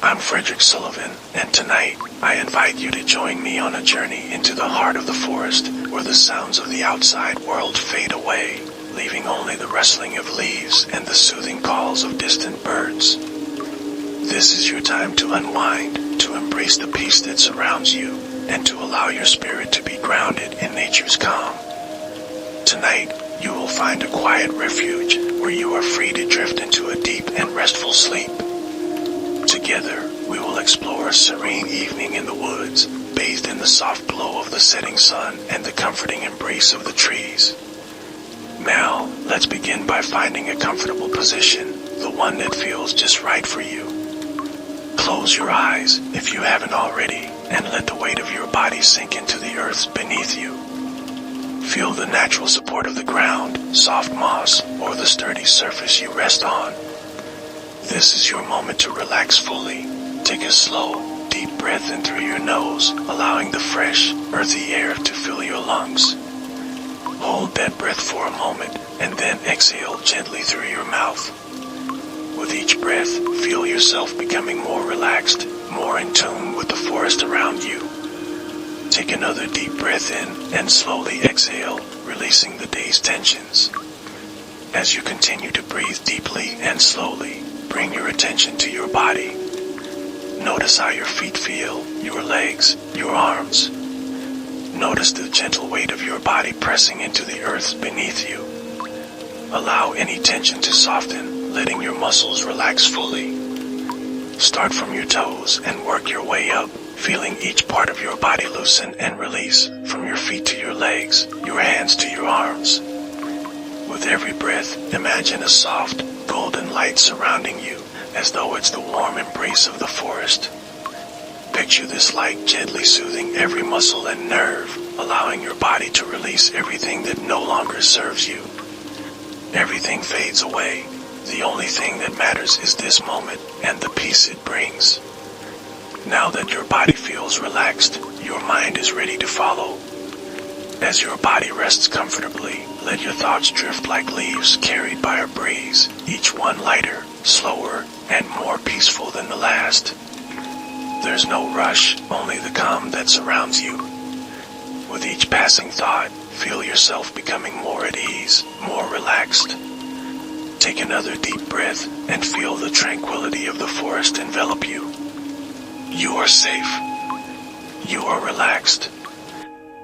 I'm Frederick Sullivan, and tonight I invite you to join me on a journey into the heart of the forest, where the sounds of the outside world fade away, leaving only the rustling of leaves and the soothing calls of distant birds. This is your time to unwind, to embrace the peace that surrounds you, and to allow your spirit to be grounded in nature's calm. Tonight, you will find a quiet refuge where you are free to drift into a deep and restful sleep. Together, we will explore a serene evening in the woods, bathed in the soft glow of the setting sun and the comforting embrace of the trees. Now, let's begin by finding a comfortable position, the one that feels just right for you. Close your eyes, if you haven't already, and let the weight of your body sink into the earth beneath you. Feel the natural support of the ground, soft moss, or the sturdy surface you rest on. This is your moment to relax fully. Take a slow, deep breath in through your nose, allowing the fresh, earthy air to fill your lungs. Hold that breath for a moment, and then exhale gently through your mouth. With each breath, feel yourself becoming more relaxed, more in tune with the forest around you. Take another deep breath in and slowly exhale, releasing the day's tensions. As you continue to breathe deeply and slowly, bring your attention to your body. Notice how your feet feel, your legs, your arms. Notice the gentle weight of your body pressing into the earth beneath you. Allow any tension to soften, letting your muscles relax fully. Start from your toes and work your way up, feeling each part of your body loosen and release, from your feet to your legs, your hands to your arms. With every breath, imagine a soft, golden light surrounding you, as though it's the warm embrace of the forest. Picture this light gently soothing every muscle and nerve, allowing your body to release everything that no longer serves you. Everything fades away. The only thing that matters is this moment and the peace it brings. Now that your body feels relaxed, your mind is ready to follow. As your body rests comfortably, let your thoughts drift like leaves carried by a breeze, each one lighter, slower, and more peaceful than the last. There's no rush, only the calm that surrounds you. With each passing thought, feel yourself becoming more at ease, more relaxed. Take another deep breath and feel the tranquility of the forest envelop you. You are safe. You are relaxed.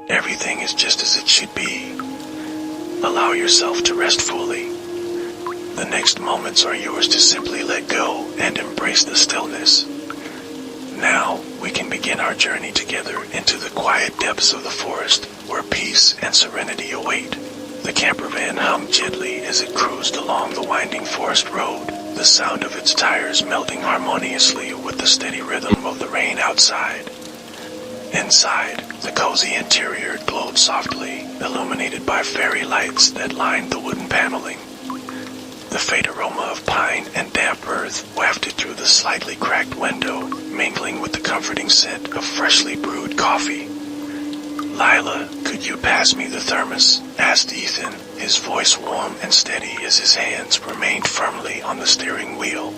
Everything is just as it should be. Allow yourself to rest fully. The next moments are yours to simply let go and embrace the stillness. Now, we can begin our journey together into the quiet depths of the forest, where peace and serenity await. The camper van hummed gently as it cruised along the winding forest road, the sound of its tires melting harmoniously with the steady rhythm of the rain outside. Inside, the cozy interior glowed softly, illuminated by fairy lights that lined the wooden paneling. The faint aroma of pine and damp earth wafted through the slightly cracked window, mingling with the comforting scent of freshly brewed coffee. "Lila, could you pass me the thermos?" asked Ethan, his voice warm and steady as his hands remained firmly on the steering wheel.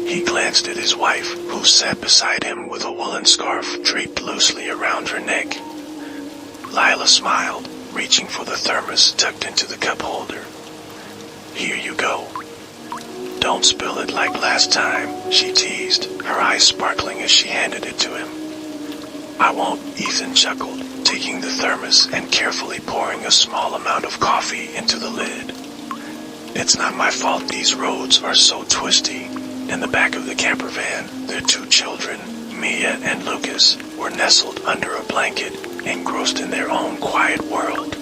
He glanced at his wife, who sat beside him with a woolen scarf draped loosely around her neck. Lila smiled, reaching for the thermos tucked into the cup holder. "Here you go. Don't spill it like last time," she teased, her eyes sparkling as she handed it to him. "I won't," Ethan chuckled, taking the thermos and carefully pouring a small amount of coffee into the lid. "It's not my fault these roads are so twisty." In the back of the camper van, their two children, Mia and Lucas, were nestled under a blanket, engrossed in their own quiet world.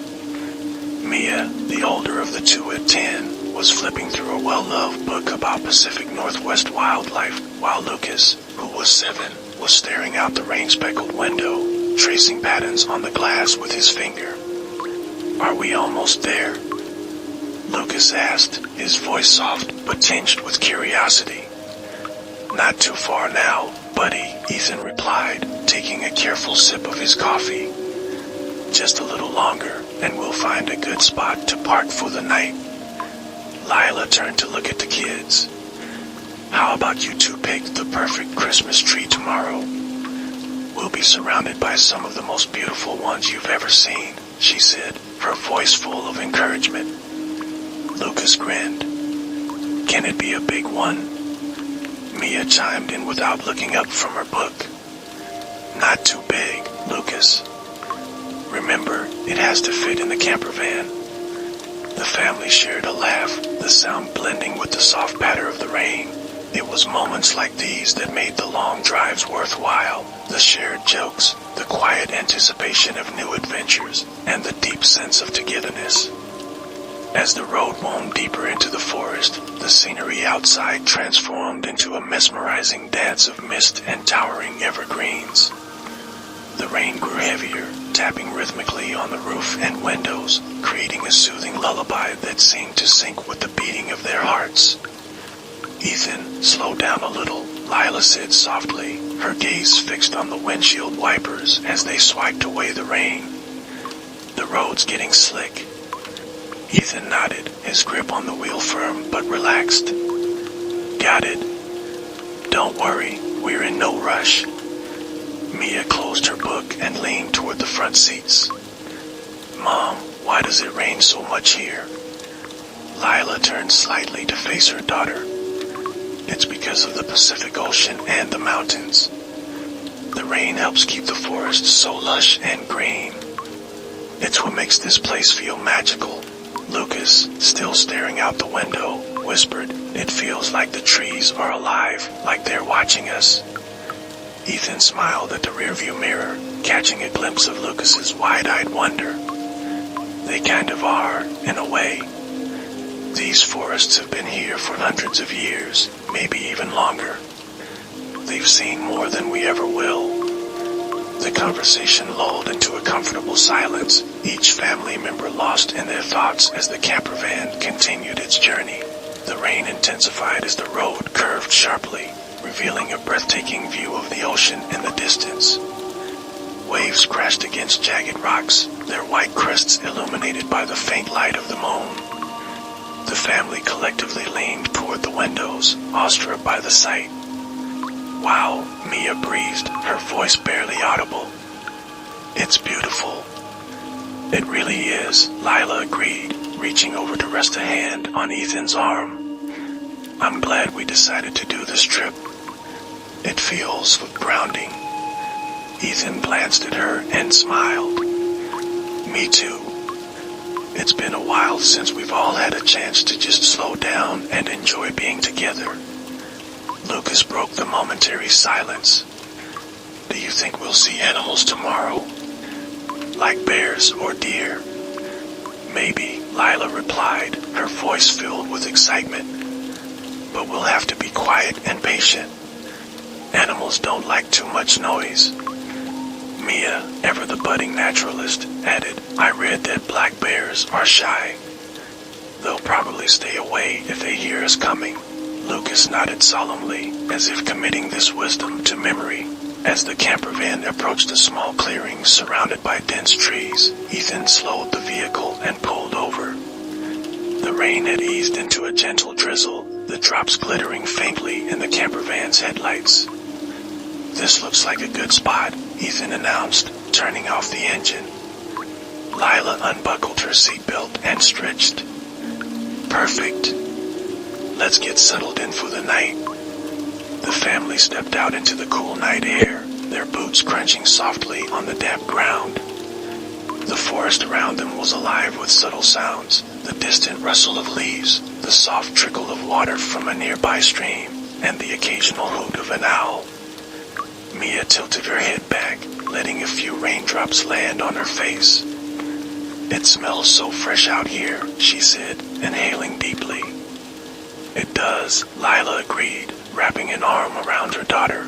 Mia, the older of the two at 10, was flipping through a well-loved book about Pacific Northwest wildlife, while Lucas, who was 7, was staring out the rain-speckled window, tracing patterns on the glass with his finger. "Are we almost there?" Lucas asked, his voice soft but tinged with curiosity. "Not too far now, buddy," Ethan replied, taking a careful sip of his coffee. "Just a little longer, and we'll find a good spot to park for the night." Lila turned to look at the kids. How about you two pick the perfect Christmas tree tomorrow? We'll be surrounded by some of the most beautiful ones you've ever seen, she said, her voice full of encouragement. Lucas grinned. Can it be a big one? Mia chimed in without looking up from her book. Not too big, Lucas. Remember, it has to fit in the camper van. The family shared a laugh, the sound blending with the soft patter of the rain. It was moments like these that made the long drives worthwhile, the shared jokes, the quiet anticipation of new adventures, and the deep sense of togetherness. As the road wound deeper into the forest, the scenery outside transformed into a mesmerizing dance of mist and towering evergreens. The rain grew heavier, tapping rhythmically on the roof and windows, creating a soothing lullaby that seemed to sync with the beating of their hearts. Ethan, slow down a little, Lila said softly, her gaze fixed on the windshield wipers as they swiped away the rain. The road's getting slick. Ethan nodded, his grip on the wheel firm but relaxed. Got it. Don't worry, we're in no rush. Mia closed her book and leaned toward the front seats. Mom, why does it rain so much here? Lila turned slightly to face her daughter. It's because of the Pacific Ocean and the mountains. The rain helps keep the forest so lush and green. It's what makes this place feel magical. Lucas, still staring out the window, whispered, It feels like the trees are alive, like they're watching us. Ethan smiled at the rearview mirror, catching a glimpse of Lucas's wide-eyed wonder. They kind of are, in a way. These forests have been here for hundreds of years, maybe even longer. They've seen more than we ever will. The conversation lulled into a comfortable silence, each family member lost in their thoughts as the camper van continued its journey. The rain intensified as the road curved sharply, revealing a breathtaking view of the ocean in the distance. Waves crashed against jagged rocks, their white crests illuminated by the faint light of the moon. The family collectively leaned toward the windows, awestruck by the sight. Wow, Mia breathed, her voice barely audible. It's beautiful. It really is, Lila agreed, reaching over to rest a hand on Ethan's arm. I'm glad we decided to do this trip. It feels grounding. Ethan glanced at her and smiled. Me too. It's been a while since we've all had a chance to just slow down and enjoy being together. Lucas broke the momentary silence. Do you think we'll see animals tomorrow? Like bears or deer? Maybe, Lila replied, her voice filled with excitement. But we'll have to be quiet and patient. Animals don't like too much noise. Mia, ever the budding naturalist, added, I read that black bears are shy. They'll probably stay away if they hear us coming. Lucas nodded solemnly, as if committing this wisdom to memory. As the camper van approached a small clearing surrounded by dense trees, Ethan slowed the vehicle and pulled over. The rain had eased into a gentle drizzle, the drops glittering faintly in the camper van's headlights. This looks like a good spot, Ethan announced, turning off the engine. Lila unbuckled her seatbelt and stretched. Perfect. Let's get settled in for the night. The family stepped out into the cool night air, their boots crunching softly on the damp ground. The forest around them was alive with subtle sounds, the distant rustle of leaves, the soft trickle of water from a nearby stream, and the occasional hoot of an owl. Mia tilted her head back, letting a few raindrops land on her face. It smells so fresh out here, she said, inhaling deeply. It does, Lila agreed, wrapping an arm around her daughter.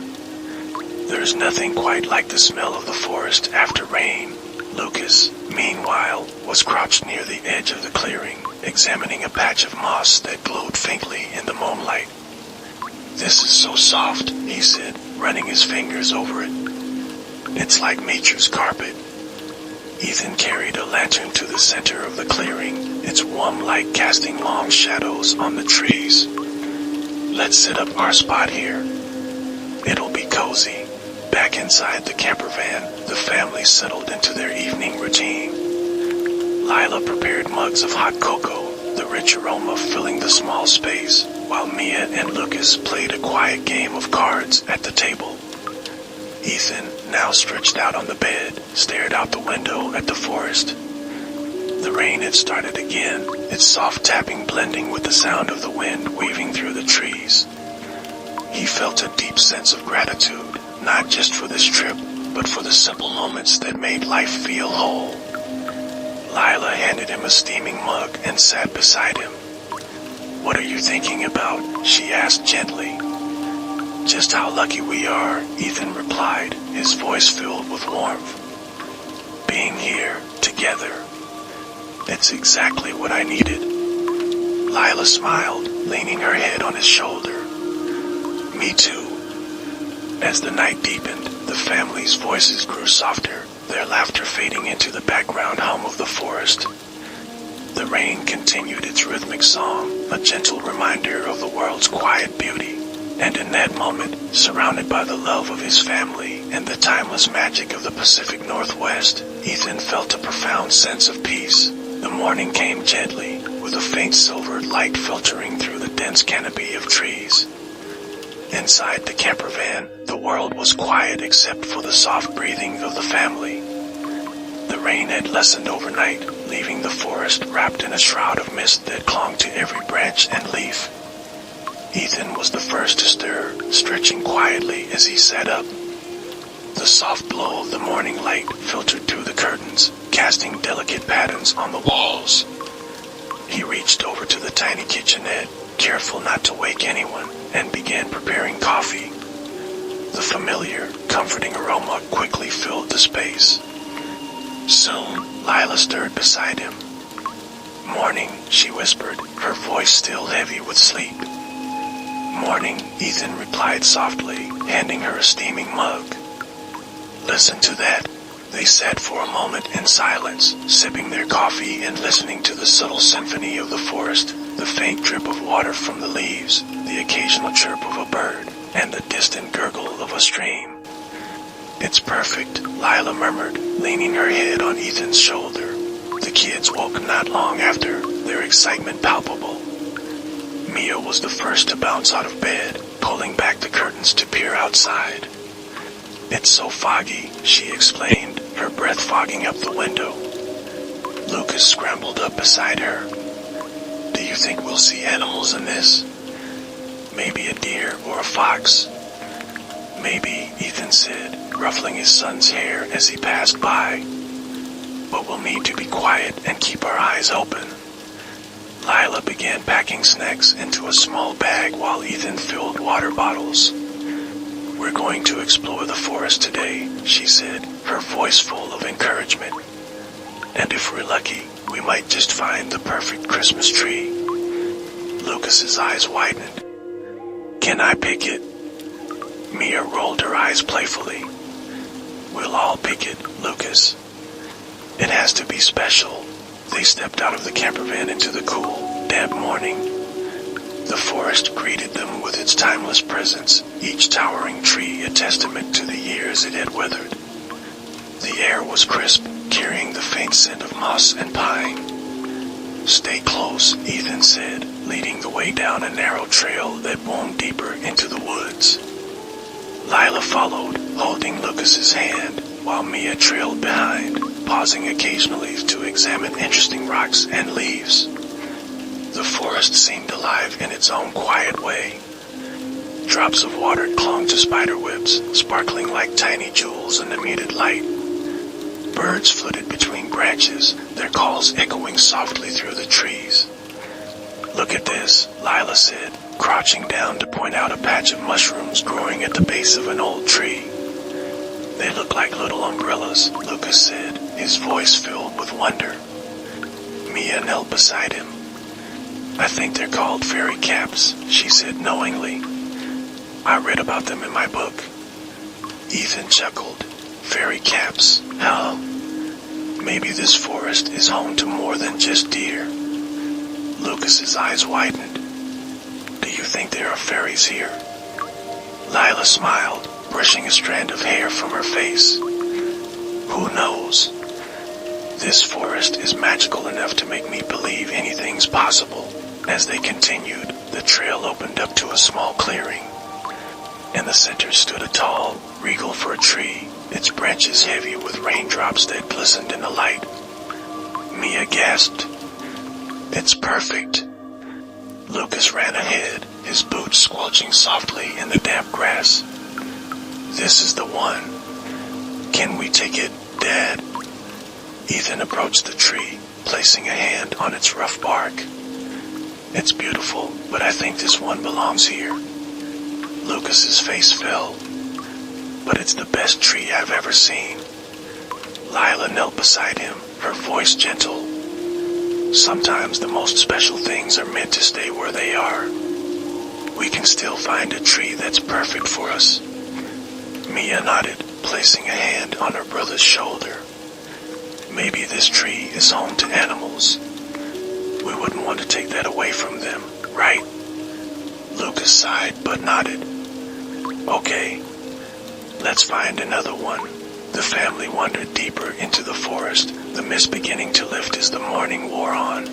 There's nothing quite like the smell of the forest after rain. Lucas, meanwhile, was crouched near the edge of the clearing, examining a patch of moss that glowed faintly in the moonlight. This is so soft, he said, running his fingers over it. It's like nature's carpet. Ethan carried a lantern to the center of the clearing, its warm light casting long shadows on the trees. Let's set up our spot here. It'll be cozy. Back inside the camper van, the family settled into their evening routine. Lila prepared mugs of hot cocoa, the rich aroma filling the small space, while Mia and Lucas played a quiet game of cards at the table. Ethan, now stretched out on the bed, stared out the window at the forest. The rain had started again, its soft tapping blending with the sound of the wind weaving through the trees. He felt a deep sense of gratitude, not just for this trip, but for the simple moments that made life feel whole. Lila handed him a steaming mug and sat beside him. "What are you thinking about?" she asked gently. "Just how lucky we are," Ethan replied, his voice filled with warmth. "Being here, together. It's exactly what I needed." Lila smiled, leaning her head on his shoulder. "Me too." As the night deepened, the family's voices grew softer, their laughter fading into the background hum of the forest. The rain continued its rhythmic song, a gentle reminder of the world's quiet beauty. And in that moment, surrounded by the love of his family and the timeless magic of the Pacific Northwest, Ethan felt a profound sense of peace. The morning came gently, with a faint silver light filtering through the dense canopy of trees. Inside the camper van, the world was quiet except for the soft breathing of the family. The rain had lessened overnight, leaving the forest wrapped in a shroud of mist that clung to every branch and leaf. Ethan was the first to stir, stretching quietly as he sat up. The soft glow of the morning light filtered through the curtains, casting delicate patterns on the walls. He reached over to the tiny kitchenette, careful not to wake anyone, and began preparing coffee. The familiar, comforting aroma quickly filled the space. Soon, Lila stirred beside him. "Morning," she whispered, her voice still heavy with sleep. "Morning," Ethan replied softly, handing her a steaming mug. "Listen to that." They sat for a moment in silence, sipping their coffee and listening to the subtle symphony of the forest, the faint drip of water from the leaves, the occasional chirp of a bird, and the distant gurgle of a stream. "It's perfect," Lila murmured, leaning her head on Ethan's shoulder. The kids woke not long after, their excitement palpable. Mia was the first to bounce out of bed, pulling back the curtains to peer outside. "It's so foggy," she explained, her breath fogging up the window. Lucas scrambled up beside her. "Do you think we'll see animals in this? Maybe a deer or a fox?" "Maybe," Ethan said, ruffling his son's hair as he passed by. "But we'll need to be quiet and keep our eyes open." Lila began packing snacks into a small bag while Ethan filled water bottles. "We're going to explore the forest today," she said, her voice full of encouragement. "And if we're lucky, we might just find the perfect Christmas tree." Lucas's eyes widened. "Can I pick it?" Mia rolled her eyes playfully. "We'll all pick it, Lucas. It has to be special." They stepped out of the camper van into the cool, damp morning. The forest greeted them with its timeless presence, each towering tree a testament to the years it had weathered. The air was crisp, carrying the faint scent of moss and pine. "Stay close," Ethan said, leading the way down a narrow trail that wound deeper into the woods. Lila followed, holding Lucas's hand, while Mia trailed behind, pausing occasionally to examine interesting rocks and leaves. The forest seemed alive in its own quiet way. Drops of water clung to spider webs, sparkling like tiny jewels in the muted light. Birds flitted between branches, their calls echoing softly through the trees. "Look at this," Lila said, crouching down to point out a patch of mushrooms growing at the base of an old tree. "They look like little umbrellas," Lucas said, his voice filled with wonder. Mia knelt beside him. "I think they're called fairy caps," she said knowingly. "I read about them in my book." Ethan chuckled. "Fairy caps, huh? Maybe this forest is home to more than just deer." Lucas's eyes widened. "Do you think there are fairies here?" Lila smiled, brushing a strand of hair from her face. "Who knows? This forest is magical enough to make me believe anything's possible." As they continued, the trail opened up to a small clearing. In the center stood a tall, regal fir tree, its branches heavy with raindrops that glistened in the light. Mia gasped, "It's perfect." Lucas ran ahead, his boots squelching softly in the damp grass. "This is the one. Can we take it, Dad?" Ethan approached the tree, placing a hand on its rough bark. "It's beautiful, but I think this one belongs here." Lucas's face fell. "But it's the best tree I've ever seen." Lila knelt beside him, her voice gentle. "Sometimes the most special things are meant to stay where they are. We can still find a tree that's perfect for us." Mia nodded, placing a hand on her brother's shoulder. "Maybe this tree is home to animals. We wouldn't want to take that away from them, right?" Lucas sighed but nodded. "Okay, let's find another one." The family wandered deeper into the forest, the mist beginning to lift as the morning wore on.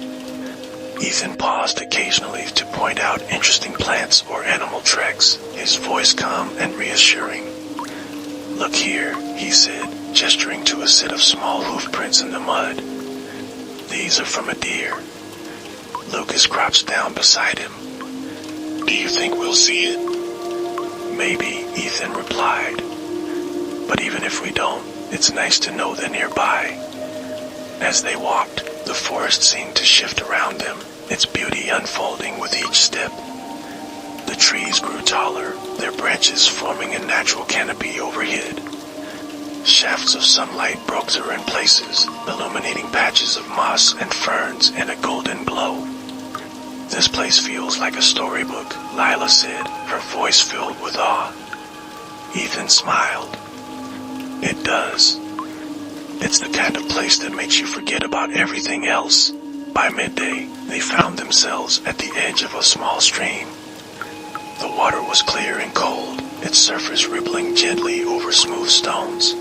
Ethan paused occasionally to point out interesting plants or animal tracks, his voice calm and reassuring. "Look here," he said, gesturing to a set of small hoof prints in the mud. "These are from a deer." Lucas crouched down beside him. "Do you think we'll see it?" "Maybe," Ethan replied. "But even if we don't, it's nice to know they're nearby." As they walked, the forest seemed to shift around them, its beauty unfolding with each step. The trees grew taller, their branches forming a natural canopy overhead. Shafts of sunlight broke through in places, illuminating patches of moss and ferns in a golden glow. "This place feels like a storybook," Lila said, her voice filled with awe. Ethan smiled. "It does. It's the kind of place that makes you forget about everything else." By midday, they found themselves at the edge of a small stream. The water was clear and cold, its surface rippling gently over smooth stones.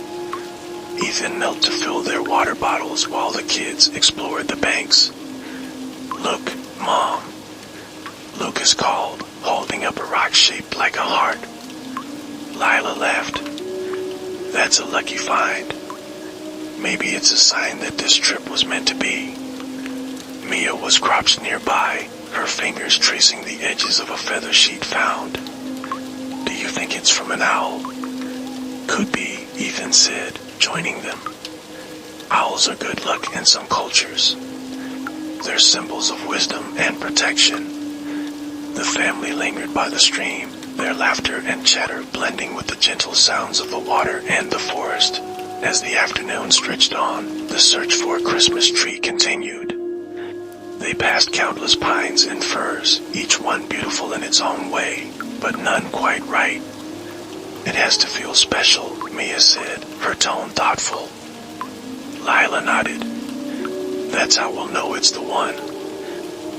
Ethan knelt to fill their water bottles while the kids explored the banks. "Look, Mom," Lucas called, holding up a rock shaped like a heart. Lila laughed. "That's a lucky find. Maybe it's a sign that this trip was meant to be." Mia was crouched nearby, her fingers tracing the edges of a feather sheet found. "Do you think it's from an owl?" "Could be," Ethan said, joining them. "Owls are good luck in some cultures. They're symbols of wisdom and protection." The family lingered by the stream, their laughter and chatter blending with the gentle sounds of the water and the forest. As the afternoon stretched on, the search for a Christmas tree continued. They passed countless pines and firs, each one beautiful in its own way, but none quite right. "It has to feel special," Mia said, her tone thoughtful. Lila nodded. "That's how we'll know it's the one."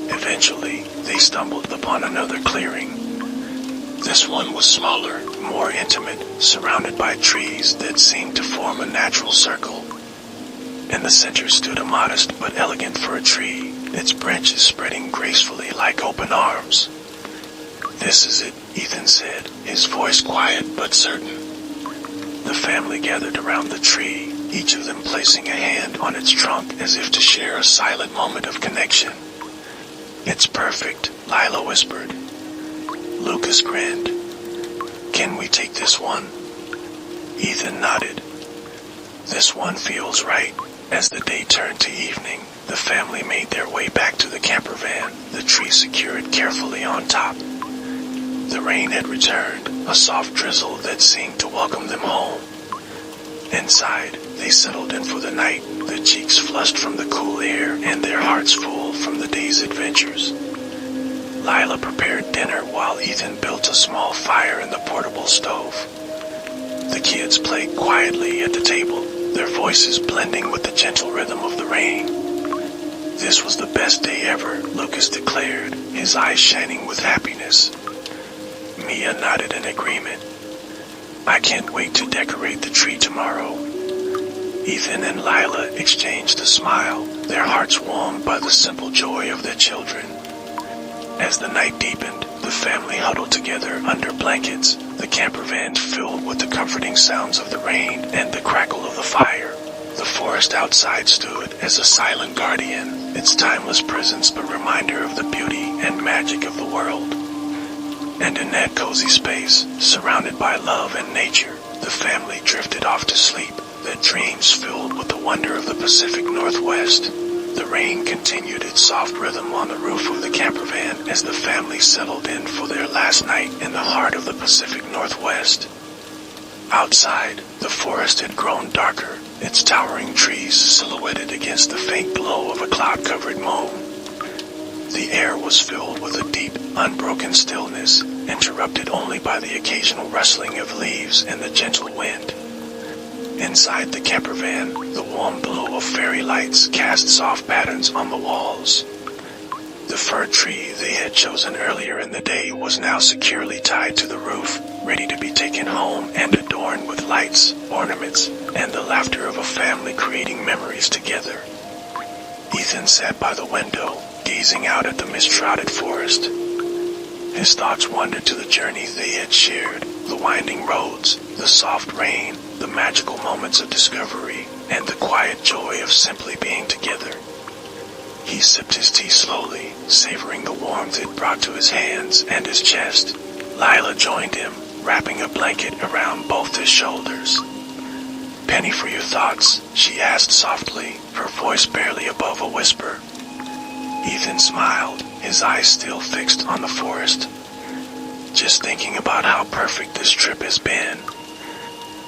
Eventually, they stumbled upon another clearing. This one was smaller, more intimate, surrounded by trees that seemed to form a natural circle. In the center stood a modest but elegant fir tree, its branches spreading gracefully like open arms. "This is it," Ethan said, his voice quiet but certain. The family gathered around the tree, each of them placing a hand on its trunk as if to share a silent moment of connection. "It's perfect," Lila whispered. Lucas grinned. "Can we take this one?" Ethan nodded. "This one feels right." As the day turned to evening, the family made their way back to the camper van, the tree secured carefully on top. The rain had returned, a soft drizzle that seemed to welcome them home. Inside, they settled in for the night, their cheeks flushed from the cool air and their hearts full from the day's adventures. Lila prepared dinner while Ethan built a small fire in the portable stove. The kids played quietly at the table, their voices blending with the gentle rhythm of the rain. "This was the best day ever," Lucas declared, his eyes shining with happiness. Mia nodded in agreement. I can't wait to decorate the tree tomorrow. Ethan and Lila exchanged a smile, their hearts warmed by the simple joy of their children. As the night deepened, the family huddled together under blankets, the camper van filled with the comforting sounds of the rain and the crackle of the fire. The forest outside stood as a silent guardian, its timeless presence a reminder of the beauty and magic of the world. And in that cozy space, surrounded by love and nature, the family drifted off to sleep, their dreams filled with the wonder of the Pacific Northwest. The rain continued its soft rhythm on the roof of the camper van as the family settled in for their last night in the heart of the Pacific Northwest. Outside, the forest had grown darker, its towering trees silhouetted against the faint glow of a cloud-covered moon. The air was filled with a deep, unbroken stillness, interrupted only by the occasional rustling of leaves and the gentle wind. Inside the camper van, the warm glow of fairy lights cast soft patterns on the walls. The fir tree they had chosen earlier in the day was now securely tied to the roof, ready to be taken home and adorned with lights, ornaments, and the laughter of a family creating memories together. Ethan sat by the window, gazing out at the mist-shrouded forest. His thoughts wandered to the journey they had shared, the winding roads, the soft rain, the magical moments of discovery, and the quiet joy of simply being together. He sipped his tea slowly, savoring the warmth it brought to his hands and his chest. Lila joined him, wrapping a blanket around both his shoulders. "Penny for your thoughts?" she asked softly, her voice barely above a whisper. Ethan smiled, his eyes still fixed on the forest. "Just thinking about how perfect this trip has been.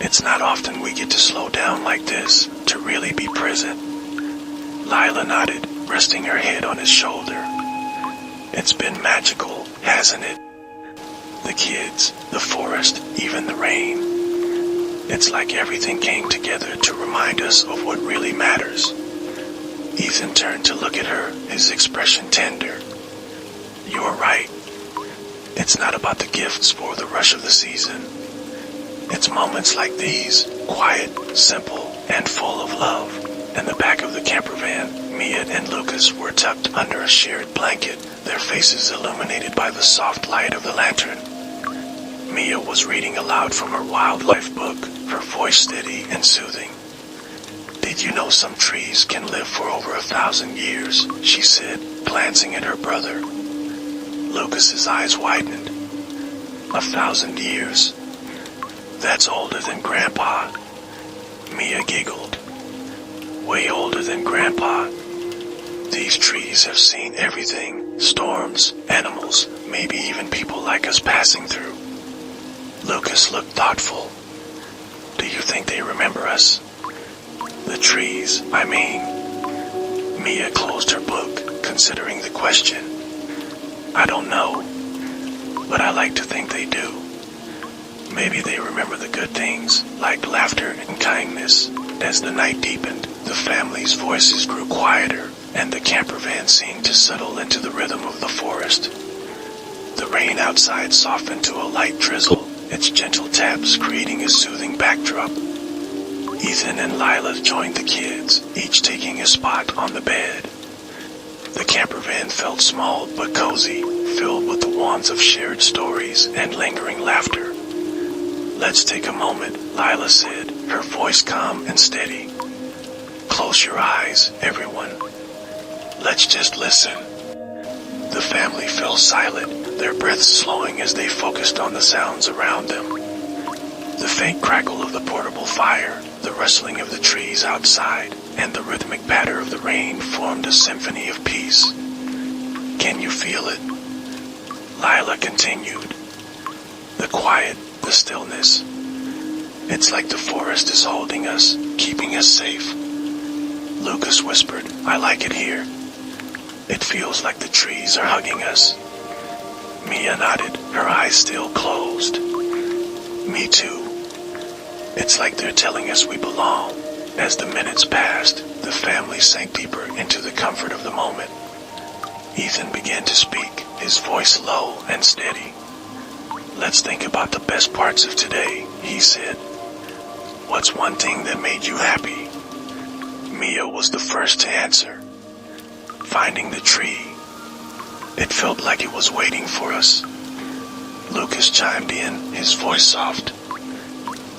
It's not often we get to slow down like this, to really be present." Lila nodded, resting her head on his shoulder. "It's been magical, hasn't it? The kids, the forest, even the rain. It's like everything came together to remind us of what really matters." Ethan turned to look at her, his expression tender. "You're right. It's not about the gifts or the rush of the season. It's moments like these, quiet, simple, and full of love." In the back of the camper van, Mia and Lucas were tucked under a shared blanket, their faces illuminated by the soft light of the lantern. Mia was reading aloud from her wildlife book, her voice steady and soothing. "Did you know some trees can live for over 1,000 years?" she said, glancing at her brother. Lucas's eyes widened. 1,000 years? That's older than Grandpa. Mia giggled. Way older than Grandpa. These trees have seen everything, storms, animals, maybe even people like us passing through. Lucas looked thoughtful. "Do you think they remember us?" "The trees, I mean." Mia closed her book, considering the question. "I don't know, but I like to think they do. Maybe they remember the good things, like laughter and kindness." As the night deepened, the family's voices grew quieter, and the camper van seemed to settle into the rhythm of the forest. The rain outside softened to a light drizzle, its gentle taps creating a soothing backdrop. Ethan and Lila joined the kids, each taking a spot on the bed. The camper van felt small but cozy, filled with the warmth of shared stories and lingering laughter. "Let's take a moment," Lila said, her voice calm and steady. "Close your eyes, everyone. Let's just listen." The family fell silent, their breaths slowing as they focused on the sounds around them. The faint crackle of the portable fire, the rustling of the trees outside, and the rhythmic patter of the rain formed a symphony of peace. "Can you feel it?" Lila continued. "The quiet, the stillness. It's like the forest is holding us, keeping us safe." Lucas whispered, "I like it here. It feels like the trees are hugging us." Mia nodded, her eyes still closed. "Me too. It's like they're telling us we belong." As the minutes passed, the family sank deeper into the comfort of the moment. Ethan began to speak, his voice low and steady. let's think about the best parts of today, he said. What's one thing that made you happy? Mia was the first to answer. Finding the tree. It felt like it was waiting for us. Lucas chimed in, his voice soft.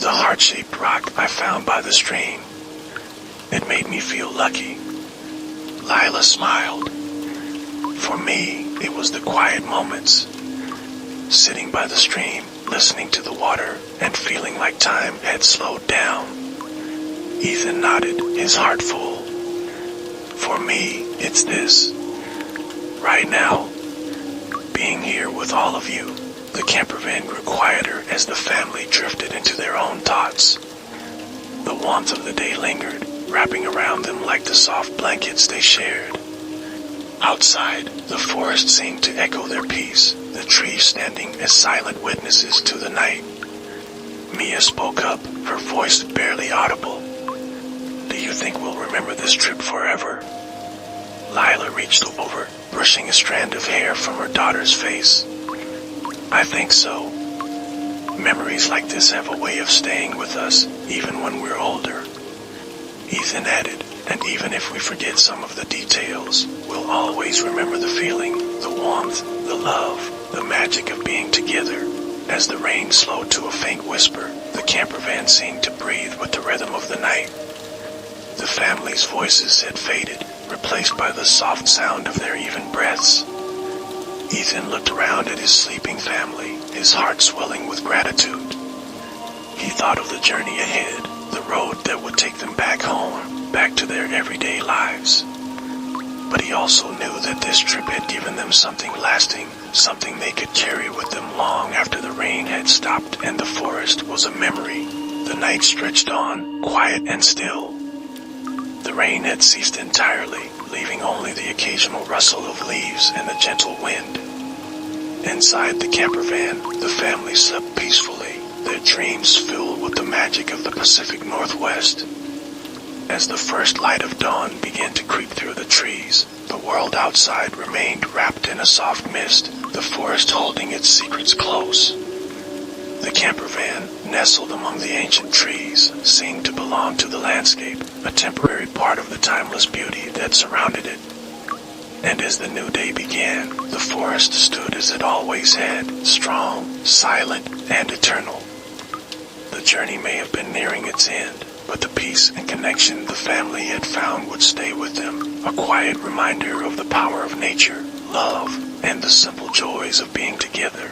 The heart-shaped rock I found by the stream. It made me feel lucky. Lila smiled. For me, it was the quiet moments. Sitting by the stream, listening to the water, and feeling like time had slowed down. Ethan nodded, his heart full. For me, it's this. Right now, being here with all of you. The camper van grew quieter as the family drifted into their own thoughts. The warmth of the day lingered, wrapping around them like the soft blankets they shared. Outside, the forest seemed to echo their peace, the trees standing as silent witnesses to the night. Mia spoke up, her voice barely audible. Do you think we'll remember this trip forever? Lila reached over, brushing a strand of hair from her daughter's face. I think so. Memories like this have a way of staying with us, even when we're older. Ethan added, and even if we forget some of the details, we'll always remember the feeling, the warmth, the love, the magic of being together. As the rain slowed to a faint whisper, the camper van seemed to breathe with the rhythm of the night. The family's voices had faded, replaced by the soft sound of their even breaths. Ethan looked around at his sleeping family, his heart swelling with gratitude. He thought of the journey ahead, the road that would take them back home, back to their everyday lives. But he also knew that this trip had given them something lasting, something they could carry with them long after the rain had stopped and the forest was a memory. The night stretched on, quiet and still. The rain had ceased entirely, leaving only the occasional rustle of leaves and the gentle wind. Inside the camper van, the family slept peacefully, their dreams filled with the magic of the Pacific Northwest. As the first light of dawn began to creep through the trees, the world outside remained wrapped in a soft mist, the forest holding its secrets close. The camper van, nestled among the ancient trees, seemed to belong to the landscape, a temporary part of the timeless beauty that surrounded it. And as the new day began, the forest stood as it always had, strong, silent, and eternal. The journey may have been nearing its end, but the peace and connection the family had found would stay with them, a quiet reminder of the power of nature, love, and the simple joys of being together.